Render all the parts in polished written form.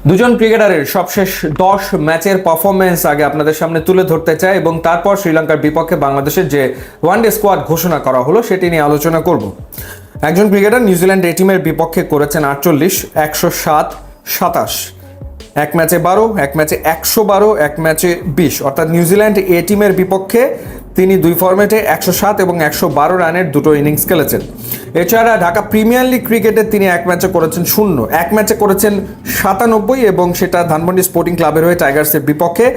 দুজন ক্রিকেটারের সবশেষ 10 ম্যাচের পারফরমেন্স আগে আপনাদের সামনে তুলে ধরতে চাই এবং তারপর শ্রীলঙ্কার বিপক্ষে বাংলাদেশের যে ওয়ানডে স্কোয়াড ঘোষণা করা হলো সেটি নিয়ে আলোচনা করব। একজন ক্রিকেটার নিউজিল্যান্ড এ টিমের বিপক্ষে করেছেন 48, 107, 27, এক ম্যাচে 12, এক ম্যাচে 112, এক ম্যাচে 20, অর্থাৎ নিউজিল্যান্ড এ টিমের বিপক্ষে তিনি দুই ফরম্যাটে 107 এবং 112 রানের দুটো ইনিংস খেলেছেন। এছাড়া ঢাকা প্রিমিয়ার লিগ ক্রিকেটে তিনি এক ম্যাচে করেছেন 0, এক ম্যাচে করেছেন 97 এবং সেটা ধানমন্ডি স্পোর্টিং ক্লাবের হয়ে টাইগার্সের বিপক্ষে।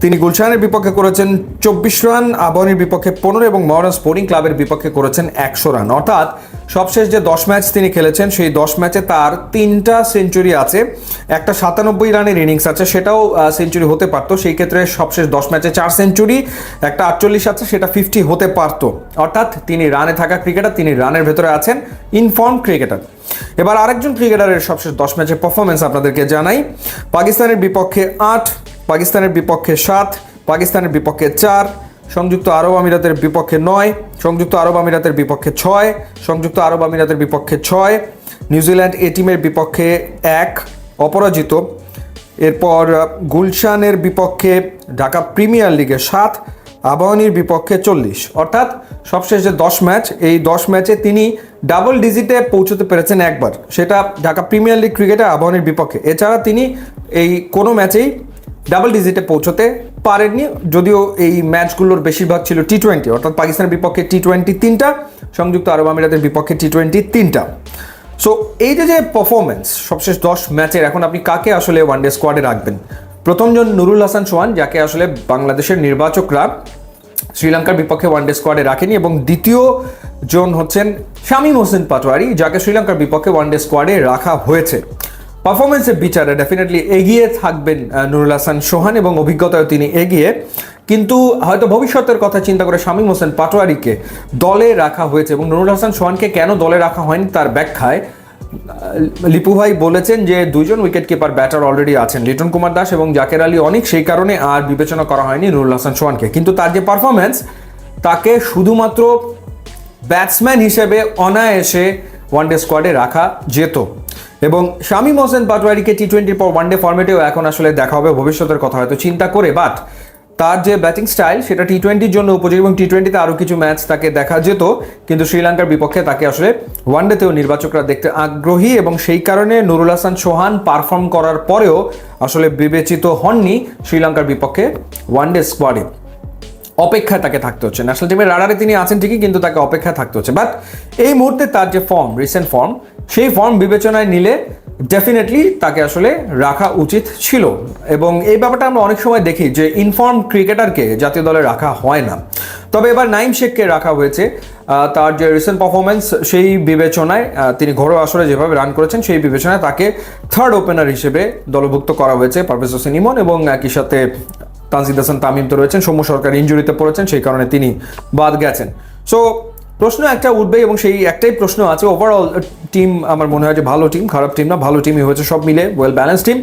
তিনি গুলশানের বিপক্ষে করেছেন 24 রান, আবাহনীর বিপক্ষে 15 এবং মহারান স্পোর্টিং ক্লাবের বিপক্ষে করেছেন 100 রান। অর্থাৎ সবশেষ যে 10 ম্যাচ তিনি খেলেছেন সেই 10 ম্যাচে তার 3টা সেঞ্চুরি আছে, একটা 97 রানের ইনিংস আছে, সেটাও সেঞ্চুরি হতে পারতো। সেই ক্ষেত্রে সবশেষ 10 ম্যাচে 4 সেঞ্চুরি, একটা 48 আছে, সেটা 50 হতে পারতো। অর্থাৎ তিনি রানে থাকা ক্রিকেটার, তিনি রানের ভেতরে আছেন, ইনফর্ম ক্রিকেটার। এবার আরেকজন ক্রিকেটারের সবশেষ 10 ম্যাচের পারফরমেন্স আপনাদেরকে জানাই। পাকিস্তানের বিপক্ষে 8, পাকিস্তানের বিপক্ষে 7, পাকিস্তানের বিপক্ষে 4, সংযুক্ত আরব আমিরাতের বিপক্ষে 9, সংযুক্ত আরব আমিরাতের বিপক্ষে 6, সংযুক্ত আরব আমিরাতের বিপক্ষে 6, নিউজিল্যান্ড এ টিমের বিপক্ষে 1 অপরাজিত। এরপর গুলশানের বিপক্ষে ঢাকা প্রিমিয়ার লিগে 7, আবাহনীর বিপক্ষে 40। অর্থাৎ সবশেষ যে 10 ম্যাচ, এই 10 ম্যাচে তিনি ডাবল ডিজিটে পৌঁছতে পেরেছেন একবার, সেটা ঢাকা প্রিমিয়ার লিগ ক্রিকেটে আবাহনীর বিপক্ষে। এছাড়া তিনি এই কোনো ম্যাচেই ডাবল ডিজিটে পৌঁছতে পারেননি, যদিও এই ম্যাচগুলোর বেশিরভাগ ছিল টি-20, অর্থাৎ পাকিস্তানের বিপক্ষে টি-20 3টা, সংযুক্ত আরব আমিরাতের বিপক্ষে টি-20 3টা। সো এই যে পারফরমেন্স সবশেষ 10 ম্যাচের, এখন আপনি কাকে আসলে ওয়ানডে স্কোয়াডে রাখবেন? প্রথমজন নুরুল হাসান সোহান, যাকে আসলে বাংলাদেশের নির্বাচকরা শ্রীলঙ্কার বিপক্ষে ওয়ানডে স্কোয়াডে রাখেনি, এবং দ্বিতীয় জন হচ্ছেন শামীম হোসেন পাটোয়ারি, যাকে শ্রীলঙ্কার বিপক্ষে ওয়ানডে স্কোয়াডে রাখা হয়েছে। পারফরমেন্সের বিচারে ডেফিনেটলি এগিয়ে থাকবেন নুরুল হাসান সোহান, এবং অভিজ্ঞতায় তিনি এগিয়ে, কিন্তু হয়তো ভবিষ্যতের কথা চিন্তা করে শামীম হোসেন পাটোয়ারিকে দলে রাখা হয়েছে। এবং নুরুল হাসান সোহানকে কেন দলে রাখা হয়নি তার ব্যাখ্যায় লিপু ভাই বলেছেন যে দুইজন উইকেট কিপার ব্যাটার অলরেডি আছেন, লিটন কুমার দাস এবং জাকের আলী অনেক, সেই কারণে আর বিবেচনা করা হয়নি নুরুল হাসান সোহানকে। কিন্তু তার যে পারফরমেন্স, তাকে শুধুমাত্র ব্যাটসম্যান হিসেবে অনায়াসে ওয়ানডে স্কোয়াডে রাখা যেত। এবং শামীম হোসেন পাটোয়ারিকে টি-20 পর ওয়ানডে ফরম্যাটেও এখন আসলে দেখা হবে, ভবিষ্যতের কথা হয়তো চিন্তা করে, বাট তার যে ব্যাটিং স্টাইল সেটা টি-20-র জন্য উপযোগী, এবং টি-20-তে আরও কিছু ম্যাচ তাকে দেখা যেত, কিন্তু শ্রীলঙ্কার বিপক্ষে তাকে আসলে ওয়ানডেতেও নির্বাচকরা দেখতে আগ্রহী, এবং সেই কারণে নুরুল হাসান সোহান পারফর্ম করার পরেও আসলে বিবেচিত হননি শ্রীলঙ্কার বিপক্ষে ওয়ানডে স্কোয়াডে। অপেক্ষায় তাকে থাকতে হচ্ছে। ন্যাশনাল টিমের রাডারে তিনি আছেন ঠিকই, কিন্তু তাকে অপেক্ষায় থাকতে হচ্ছে। বাট এই মুহূর্তে তার যে ফর্ম, রিসেন্ট ফর্ম, সেই ফর্ম বিবেচনায় নিলে ডেফিনেটলি তাকে আসলে রাখা উচিত ছিল। এবং এই ব্যাপারটা আমরা অনেক সময় দেখি যে ইনফর্ম ক্রিকেটারকে জাতীয় দলে রাখা হয় না। তবে এবার নাইম শেখকে রাখা হয়েছে, তার যে রিসেন্ট পারফরমেন্স সেই বিবেচনায়, তিনি ঘরোয়া আসরে যেভাবে রান করেছেন সেই বিবেচনায় তাকে থার্ড ওপেনার হিসেবে দলভুক্ত করা হয়েছে। পারভেজ হোসেন ইমন এবং একই সাথে তানজিদ হাসান তামিম তো রয়েছেন, সৌম্য সরকার ইনজুরিতে পড়েছেন, সেই কারণে তিনি বাদ গেছেন। সো প্রশ্ন একটা উঠবে, এবং সেই একটাই প্রশ্ন আছে, ওভারঅল টিম আমার মনে হয় যে ভালো টিম, খারাপ টিম না, ভালো টিমই হয়েছে, সব মিলে ওয়েল ব্যালেন্স টিম।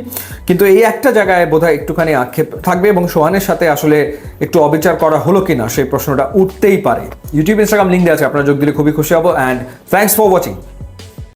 কিন্তু এই একটা জায়গায় বোধহয় একটুখানি আক্ষেপ থাকবে, এবং সোহানের সাথে আসলে একটু অবিচার করা হলো কিনা সেই প্রশ্নটা উঠতেই পারে। ইউটিউব, ইনস্টাগ্রাম লিঙ্ক দেওয়া আছে, আপনারা যোগ দিলে খুবই খুশি হবো। And thanks for watching.